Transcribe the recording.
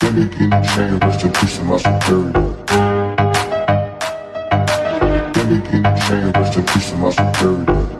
Any chain, rest in peace to my superior. Any chain, rest in peace to my superior.